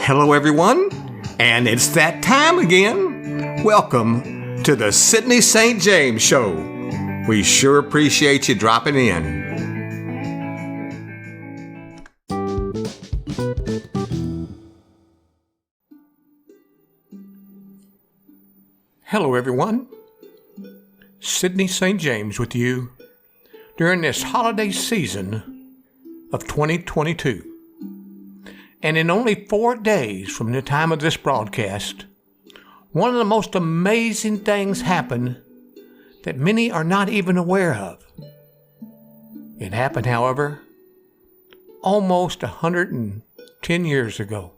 Hello, everyone, and it's that time again. Welcome to the Sidney St. James Show. We sure appreciate you dropping in. Hello, everyone. Sidney St. James with you during this holiday season of 2022. And in only 4 days from the time of this broadcast, one of the most amazing things happened that many are not even aware of. It happened, however, almost 110 years ago.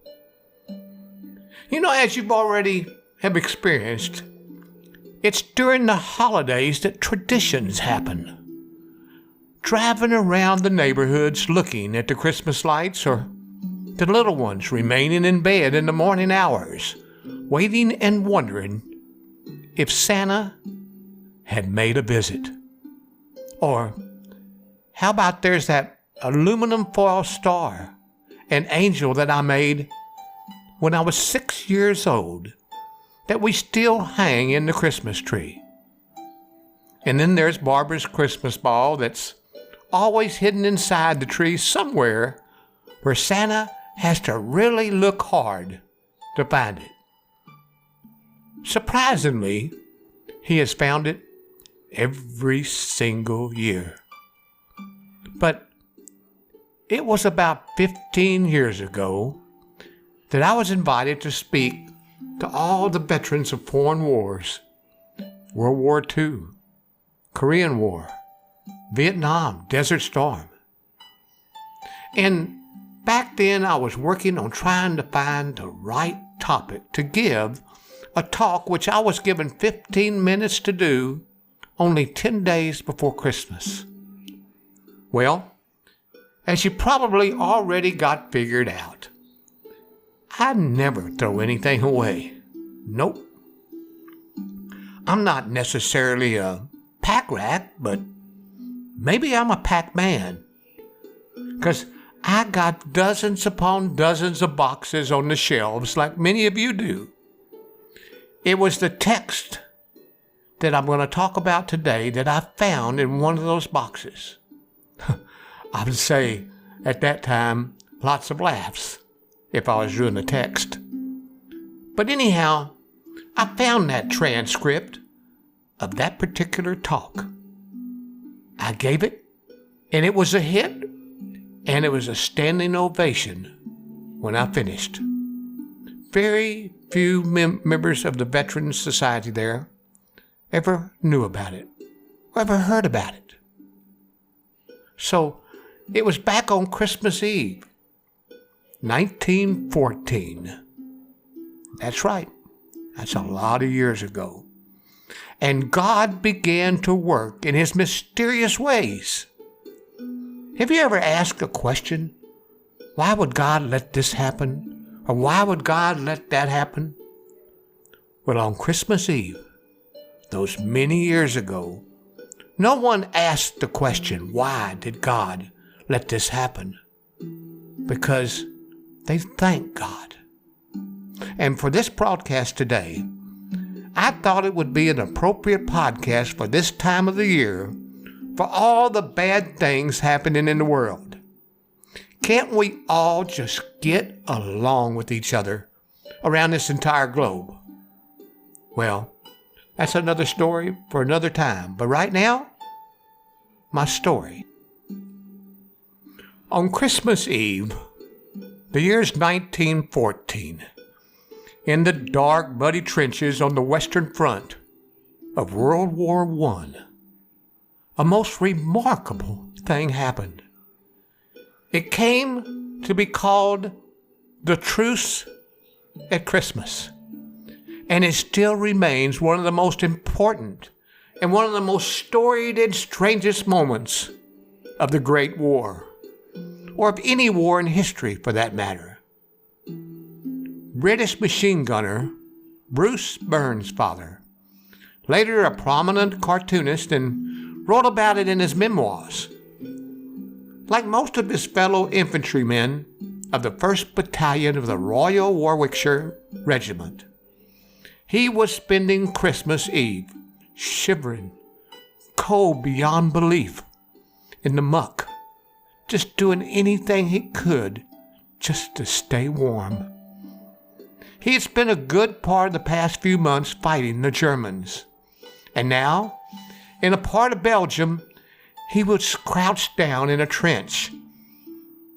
You know, as you've already have experienced, it's during the holidays that traditions happen. Driving around the neighborhoods looking at the Christmas lights, or the little ones remaining in bed in the morning hours, waiting and wondering if Santa had made a visit. Or how about there's that aluminum foil star, an angel that I made when I was 6 years old, that we still hang in the Christmas tree. And then there's Barbara's Christmas ball that's always hidden inside the tree somewhere where Santa has to really look hard to find it. Surprisingly, he has found it every single year. But it was about 15 years ago that I was invited to speak to all the veterans of foreign wars: World War II, Korean War, Vietnam, Desert Storm. And back then I was working on trying to find the right topic to give a talk, which I was given 15 minutes to do only 10 days before Christmas. Well, as you probably already got figured out, I never throw anything away. Nope. I'm not necessarily a pack rat, but maybe I'm a pack man. 'Cause I got dozens upon dozens of boxes on the shelves like many of you do. It was the text that I'm going to talk about today that I found in one of those boxes. I would say at that time, lots of laughs if I was doing the text. But anyhow, I found that transcript of that particular talk. I gave it, and it was a hit, and it was a standing ovation when I finished. Very few members of the Veterans Society there ever knew about it, or ever heard about it. So it was back on Christmas Eve, 1914. That's right. That's a lot of years ago. And God began to work in His mysterious ways. Have you ever asked a question? Why would God let this happen? Or why would God let that happen? Well, on Christmas Eve, those many years ago, no one asked the question, why did God let this happen? Because they thanked God. And for this broadcast today, I thought it would be an appropriate podcast for this time of the year, for all the bad things happening in the world. Can't we all just get along with each other around this entire globe? Well, that's another story for another time. But right now, my story. On Christmas Eve, the year's 1914, in the dark, muddy trenches on the Western Front of World War I, a most remarkable thing happened. It came to be called the Truce at Christmas, and it still remains one of the most important and one of the most storied and strangest moments of the Great War, or of any war in history for that matter. British machine gunner Bruce Burns' father, later a prominent cartoonist, and wrote about it in his memoirs. Like most of his fellow infantrymen of the 1st Battalion of the Royal Warwickshire Regiment. He was spending Christmas Eve, shivering, cold beyond belief, in the muck, just doing anything he could just to stay warm. He had spent a good part of the past few months fighting the Germans. And now, in a part of Belgium, he was crouched down in a trench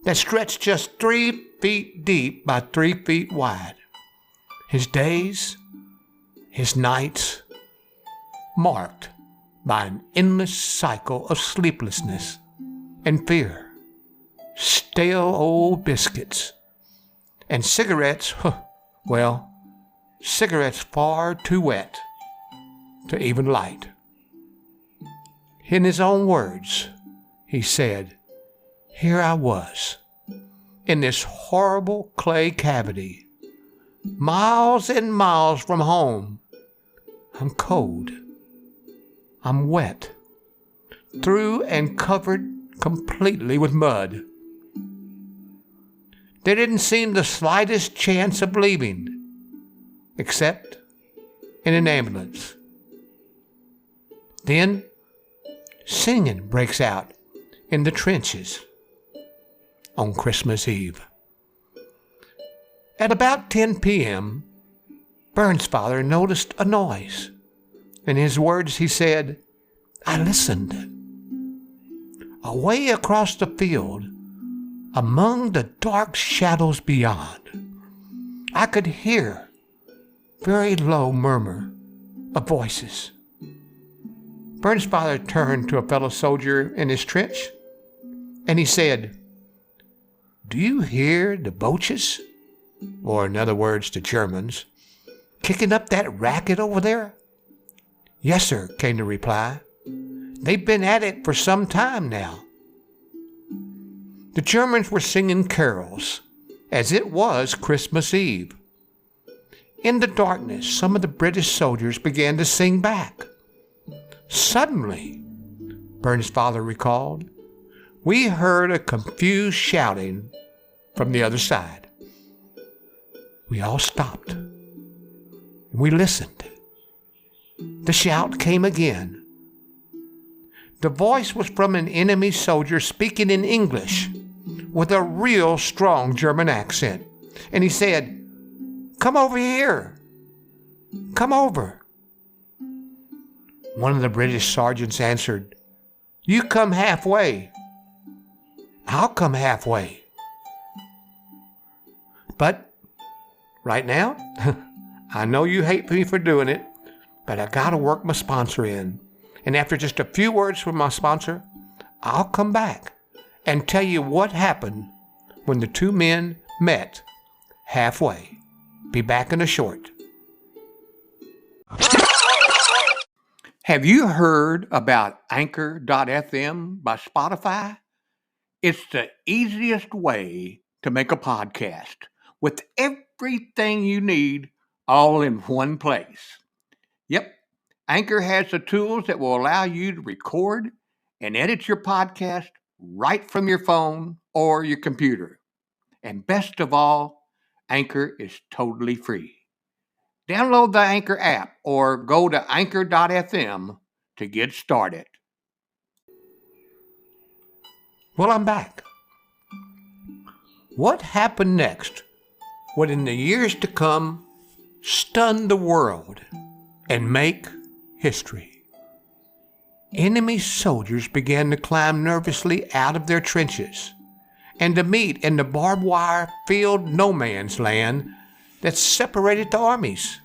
that stretched just 3 feet deep by 3 feet wide. His days, his nights, marked by an endless cycle of sleeplessness and fear, stale old biscuits, and cigarettes, well, cigarettes far too wet to even light. In his own words, he said, "Here I was, in this horrible clay cavity, miles and miles from home. I'm cold. I'm wet, through and covered completely with mud. There didn't seem the slightest chance of leaving, except in an ambulance." Then singing breaks out in the trenches on Christmas Eve. At about 10 p.m., Burns' father noticed a noise. In his words, he said, "I listened. Away across the field, among the dark shadows beyond, I could hear very low murmur of voices." Burns' father turned to a fellow soldier in his trench, and he said, "Do you hear the Boches, or in other words, the Germans, kicking up that racket over there?" "Yes, sir," came the reply. "They've been at it for some time now." The Germans were singing carols, as it was Christmas Eve. In the darkness, some of the British soldiers began to sing back. Suddenly, Burns' father recalled, we heard a confused shouting from the other side. We all stopped, and we listened. The shout came again. The voice was from an enemy soldier speaking in English with a real strong German accent. And he said, "Come over here. Come over." One of the British sergeants answered, "You come halfway." "I'll come halfway." But right now, I know you hate me for doing it, but I gotta work my sponsor in. And after just a few words from my sponsor, I'll come back and tell you what happened when the two men met halfway. Be back in a short. Have you heard about Anchor.fm by Spotify? It's the easiest way to make a podcast with everything you need all in one place. Yep, Anchor has the tools that will allow you to record and edit your podcast right from your phone or your computer. And best of all, Anchor is totally free. Download the Anchor app or go to Anchor.fm to get started. Well, I'm back. What happened next would in the years to come stun the world and make history. Enemy soldiers began to climb nervously out of their trenches and to meet in the barbed wire filled no man's land that separated the armies.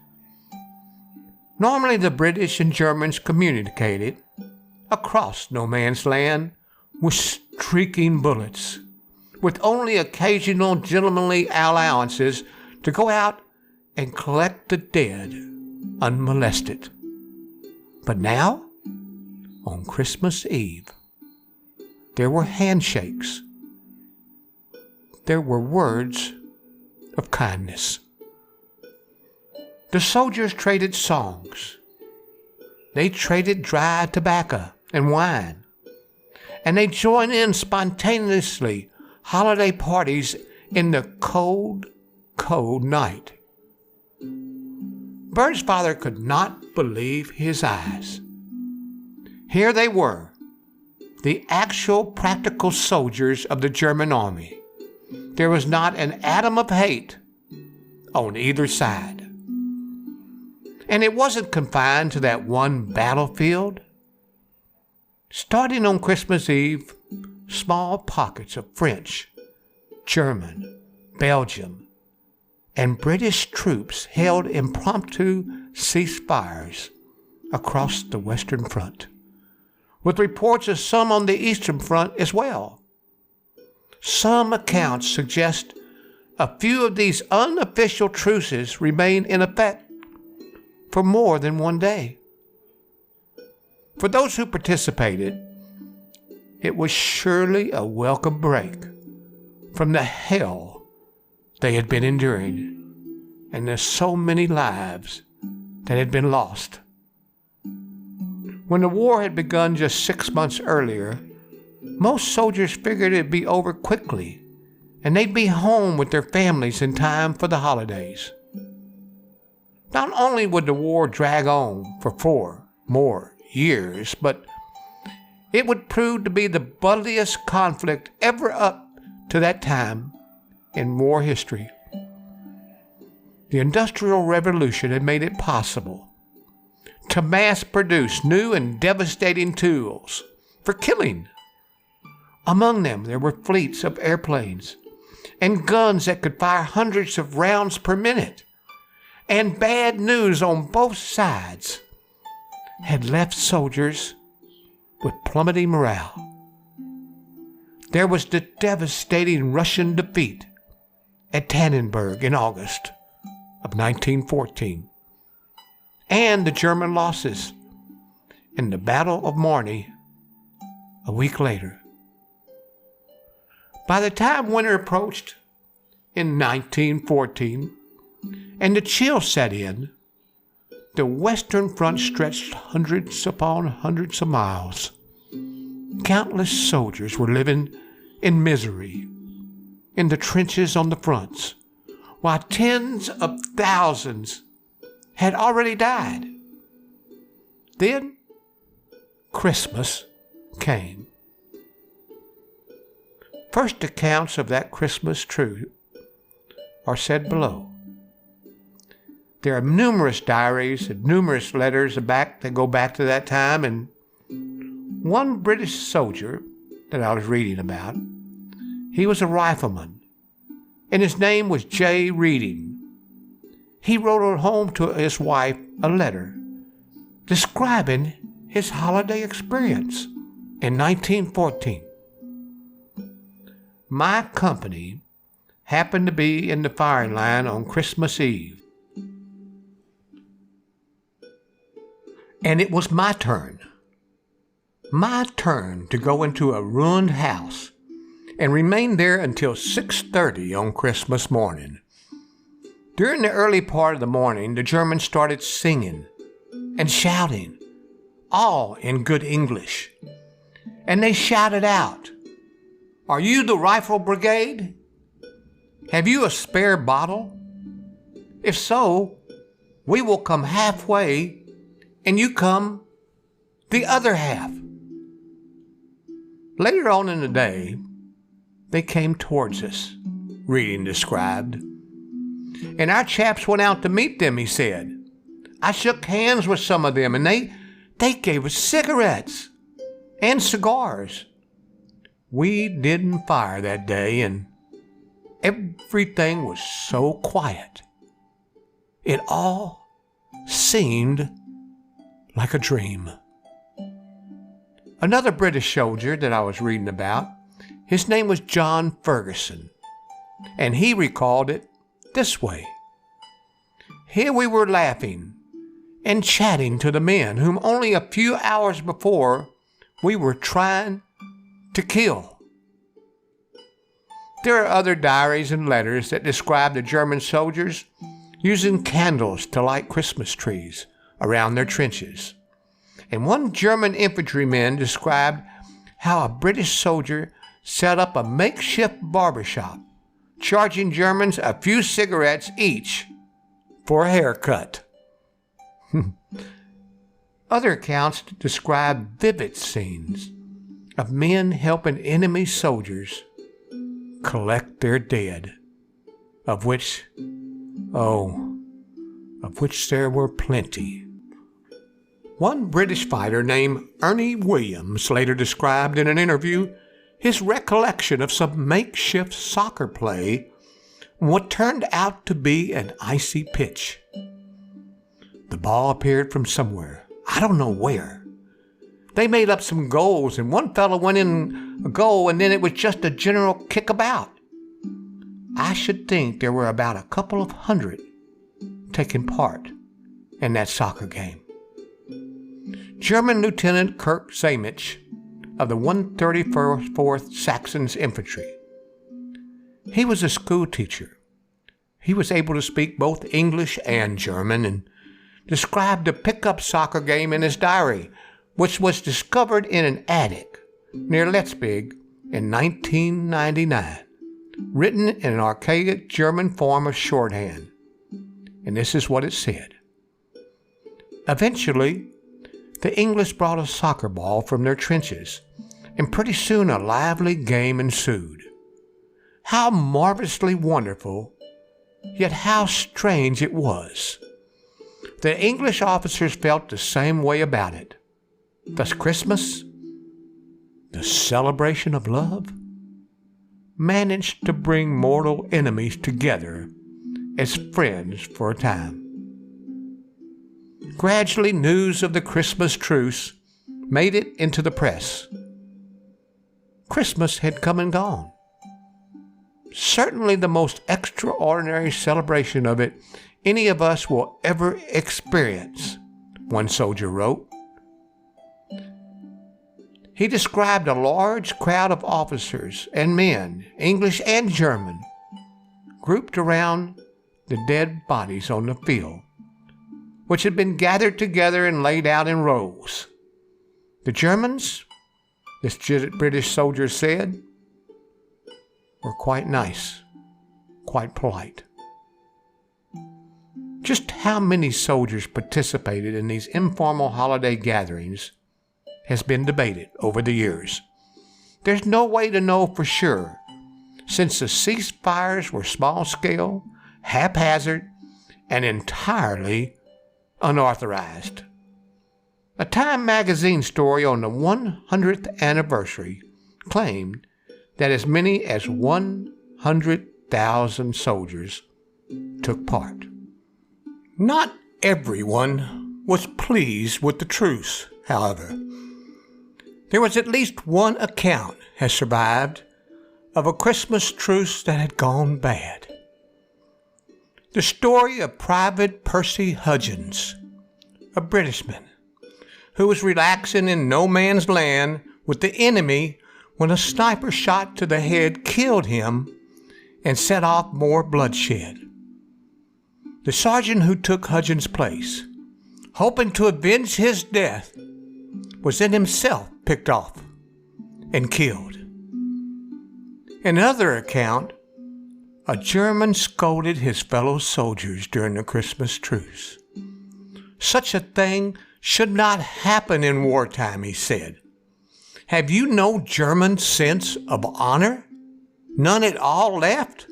Normally the British and Germans communicated across no man's land with streaking bullets, with only occasional gentlemanly allowances to go out and collect the dead unmolested. But now, on Christmas Eve, there were handshakes. There were words of kindness. The soldiers traded songs. They traded dry tobacco and wine. And they joined in spontaneously holiday parties in the cold, cold night. Bert's father could not believe his eyes. Here they were, the actual practical soldiers of the German army. There was not an atom of hate on either side. And it wasn't confined to that one battlefield. Starting on Christmas Eve, small pockets of French, German, Belgium, and British troops held impromptu ceasefires across the Western Front, with reports of some on the Eastern Front as well. Some accounts suggest a few of these unofficial truces remained in effect for more than one day. For those who participated, it was surely a welcome break from the hell they had been enduring, and there's so many lives that had been lost. When the war had begun just 6 months earlier, most soldiers figured it'd be over quickly, and they'd be home with their families in time for the holidays. Not only would the war drag on for 4 more years, but it would prove to be the bloodiest conflict ever up to that time in war history. The Industrial Revolution had made it possible to mass produce new and devastating tools for killing. Among them, there were fleets of airplanes and guns that could fire hundreds of rounds per minute. And bad news on both sides had left soldiers with plummeting morale. There was the devastating Russian defeat at Tannenberg in August of 1914, and the German losses in the Battle of Marne a week later. By the time winter approached in 1914 and the chill set in, the Western Front stretched hundreds upon hundreds of miles. Countless soldiers were living in misery in the trenches on the fronts, while tens of thousands had already died. Then Christmas came. First accounts of that Christmas truce are said below. There are numerous diaries and numerous letters that go back to that time, and one British soldier that I was reading about, he was a rifleman, and his name was J. Reading. He wrote at home to his wife a letter describing his holiday experience in 1914. My company happened to be in the firing line on Christmas Eve, and it was my turn to go into a ruined house and remain there until 6:30 on Christmas morning. During the early part of the morning, the Germans started singing and shouting, all in good English. And they shouted out, "Are you the Rifle Brigade? Have you a spare bottle? If so, we will come halfway and you come the other half." Later on in the day, they came towards us, Reading described. And our chaps went out to meet them, he said. I shook hands with some of them, and they gave us cigarettes and cigars. We didn't fire that day, and everything was so quiet. It all seemed like a dream. Another British soldier that I was reading about, his name was John Ferguson, and he recalled it this way. Here we were laughing and chatting to the men whom only a few hours before we were trying to kill. There are other diaries and letters that describe the German soldiers using candles to light Christmas trees around their trenches. And one German infantryman described how a British soldier set up a makeshift barbershop charging Germans a few cigarettes each for a haircut. Other accounts describe vivid scenes of men helping enemy soldiers collect their dead, of which there were plenty. One British fighter named Ernie Williams later described in an interview his recollection of some makeshift soccer play on what turned out to be an icy pitch. The ball appeared from somewhere, I don't know where. They made up some goals, and one fellow went in a goal, and then it was just a general kickabout. I should think there were about a couple of hundred taking part in that soccer game. German Lieutenant Kurt Samich of the 134th Saxons Infantry. He was a school teacher. He was able to speak both English and German and described a pickup soccer game in his diary, which was discovered in an attic near Leipzig in 1999, written in an archaic German form of shorthand. And this is what it said. Eventually, the English brought a soccer ball from their trenches, and pretty soon a lively game ensued. How marvelously wonderful, yet how strange it was. The English officers felt the same way about it. Thus Christmas, the celebration of love, managed to bring mortal enemies together as friends for a time. Gradually, news of the Christmas truce made it into the press. Christmas had come and gone. Certainly the most extraordinary celebration of it any of us will ever experience, one soldier wrote. He described a large crowd of officers and men, English and German, grouped around the dead bodies on the field, which had been gathered together and laid out in rows. The Germans, this British soldier said, were quite nice, quite polite. Just how many soldiers participated in these informal holiday gatherings has been debated over the years. There's no way to know for sure, since the ceasefires were small-scale, haphazard, and entirely unauthorized. A Time magazine story on the 100th anniversary claimed that as many as 100,000 soldiers took part. Not everyone was pleased with the truce, however. There was at least one account has survived of a Christmas truce that had gone bad. The story of Private Percy Hudgens, a Britishman, who was relaxing in no man's land with the enemy when a sniper shot to the head killed him and set off more bloodshed. The sergeant who took Hudgens' place, hoping to avenge his death, was then himself picked off and killed. In another account, a German scolded his fellow soldiers during the Christmas truce. Such a thing should not happen in wartime, he said. Have you no German sense of honor? None at all left?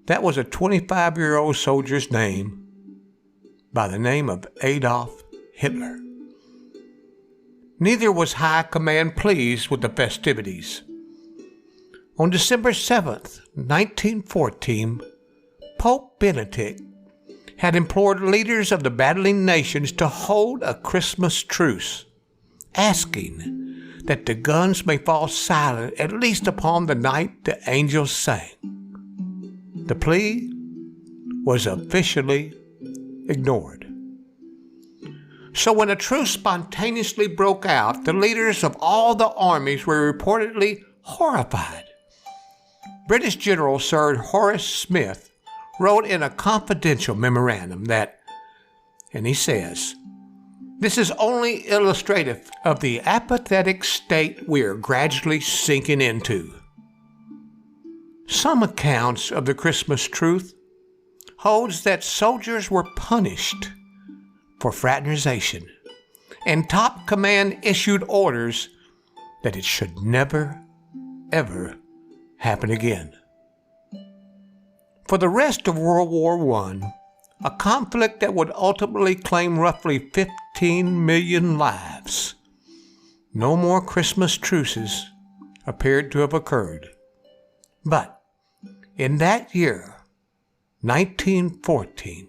That was a 25-year-old soldier's name by the name of Adolf Hitler. Neither was High Command pleased with the festivities. On December 7th, 1914, Pope Benedict had implored leaders of the battling nations to hold a Christmas truce, asking that the guns may fall silent at least upon the night the angels sang. The plea was officially ignored. So when a truce spontaneously broke out, the leaders of all the armies were reportedly horrified. British General Sir Horace Smith wrote in a confidential memorandum that, and he says, "This is only illustrative of the apathetic state we are gradually sinking into." Some accounts of the Christmas truce holds that soldiers were punished for fraternization, and top command issued orders that it should never, ever happen again. For the rest of World War I, a conflict that would ultimately claim roughly 15 million lives, no more Christmas truces appeared to have occurred. But in that year, 1914,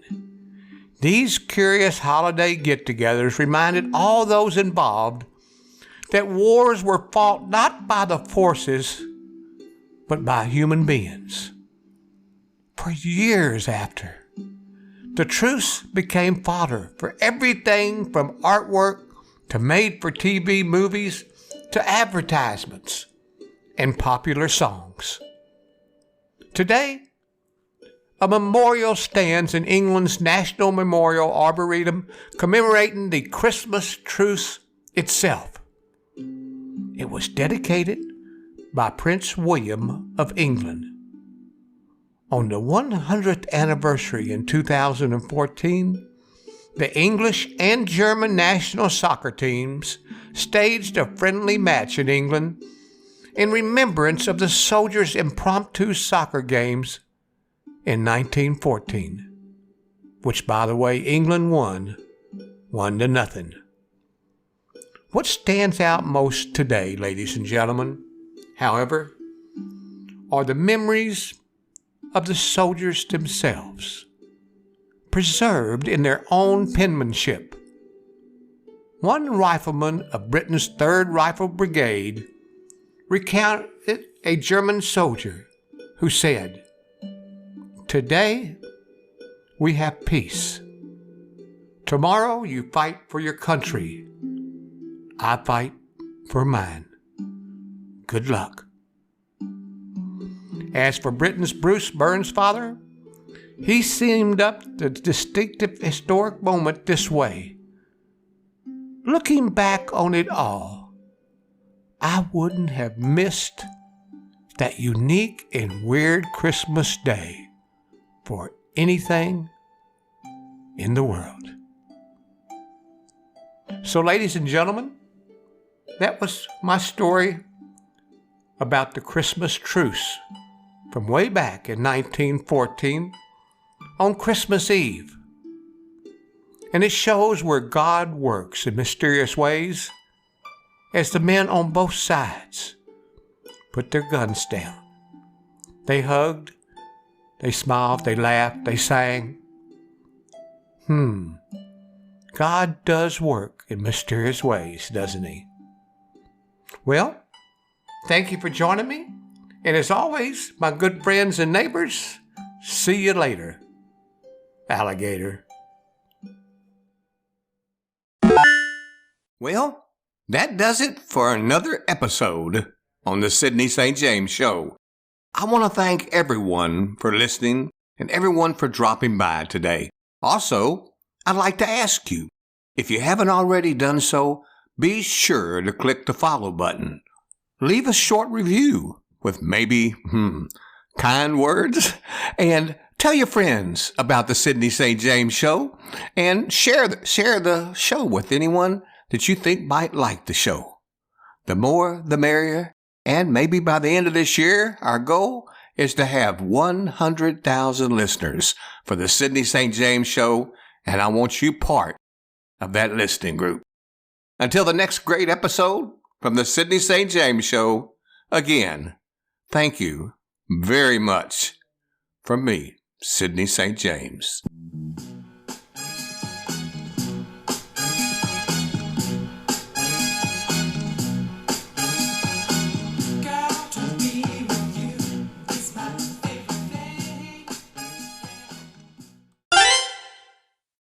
these curious holiday get-togethers reminded all those involved that wars were fought not by the forces, but by human beings. For years after, the truce became fodder for everything from artwork to made-for-TV movies to advertisements and popular songs. Today, a memorial stands in England's National Memorial Arboretum commemorating the Christmas truce itself. It was dedicated by Prince William of England. On the 100th anniversary in 2014, the English and German national soccer teams staged a friendly match in England in remembrance of the soldiers' impromptu soccer games in 1914, which, by the way, England won 1-0. What stands out most today, ladies and gentlemen, however, are the memories of the soldiers themselves, preserved in their own penmanship. One rifleman of Britain's 3rd Rifle Brigade recounted a German soldier who said, "Today we have peace. Tomorrow you fight for your country. I fight for mine. Good luck." As for Britain's Bruce Burns' father, he summed up the distinctive historic moment this way: "Looking back on it all, I wouldn't have missed that unique and weird Christmas day for anything in the world." So, ladies and gentlemen, that was my story about the Christmas truce from way back in 1914 on Christmas Eve. And it shows where God works in mysterious ways as the men on both sides put their guns down. They hugged, they smiled, they laughed, they sang. God does work in mysterious ways, doesn't he? Well, thank you for joining me. And as always, my good friends and neighbors, see you later, alligator. Well, that does it for another episode on the Sidney St. James Show. I want to thank everyone for listening and everyone for dropping by today. Also, I'd like to ask you, if you haven't already done so, be sure to click the follow button. Leave a short review with maybe, kind words, and tell your friends about the Sidney St. James Show, and share the show with anyone that you think might like the show. The more, the merrier, and maybe by the end of this year, our goal is to have 100,000 listeners for the Sidney St. James Show, and I want you part of that listening group. Until the next great episode from the Sidney St. James Show, again, thank you very much from me, Sidney St. James.